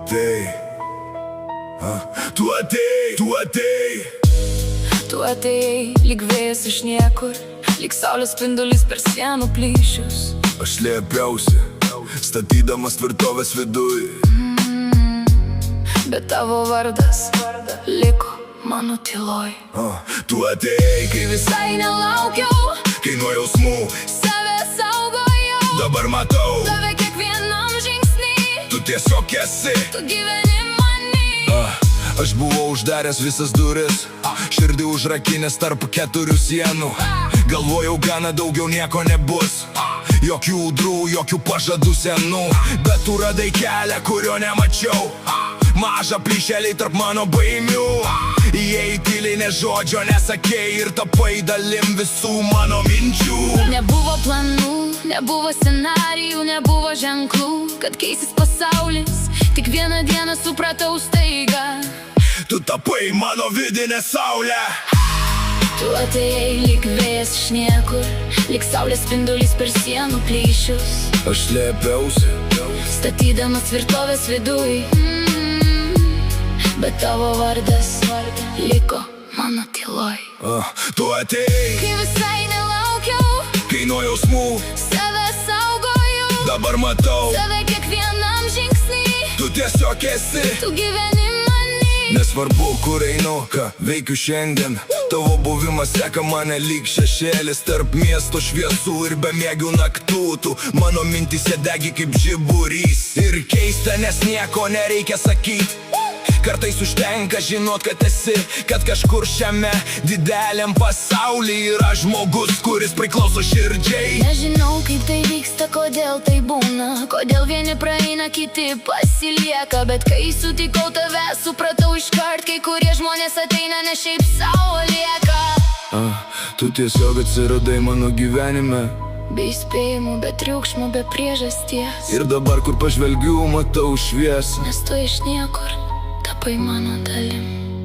atei, tu atei, tu atei. Tu atėjai, lyg vėjas iš niekur, lyg saulės spindulys per sienų plyšius. Aš slėpiausi, statydamas tvirtovės viduj. Bet tavo vardas liko mano tyloj. Tu atėjai, Kai visai nelaukiau, kai nuo jausmų save saugojau. dabar matau, Tave kiekvienam žingsny, tu tiesiog esi. tu gyveni manį. Aš buvau uždaręs visas duris, širdį užrakinęs tarp keturių sienų. Galvojau, gana daugiau nieko nebus, jokių ūdrų, jokių pažadų senų. Bet tu radai kelią, kurio nemačiau, mažą plyšelį tarp mano baimių. Įėjai tyliai, ne žodžio nesakei ir tapai dalim visų mano minčių. Nebuvo planų, nebuvo scenarijų, nebuvo ženklų, kad keisis pasaulis. Tik vieną dieną supratau staiga, Tu tapai mano vidinę saulę. tu atėjai lyg vėjas iš niekur, lyg saulės spindulys per sienų plyšius. Aš slėpiausi, Statydamas tvirtovės viduj, bet tavo vardas liko mano tyloj. tu atėjai, Kai visai nelaukiau, kai nuo jausmų save saugojau. dabar matau, Tave kiekvienam žingsny, tu tiesiog esi. tu gyveni manį. Nesvarbu, kur einu, ką veikiu šiandien, tavo buvimas seka mane lyg šešėlis tarp miesto šviesų ir bemiegių naktų. Tu mano mintise degi kaip žiburys. Ir keista, nes nieko nereikia sakyt, kartais užtenka žinot, kad esi, kad kažkur šiame dideliam pasaulyje yra žmogus, kuris priklauso širdžiai. Nežinau, kaip tai vyksta, kodėl tai būna, kodėl vieni praeina, kiti pasilieka. Bet kai sutikau tave, supratau iškart, kai kurie žmonės ateina, ne šiaip savo lieka. Tu tiesiog atsiradai mano gyvenime Be įspėjimų, be triukšmų, be priežasties. ir dabar, kur pažvelgiu, matau šviesą. Nes tu iš niekur tapai mano dalim.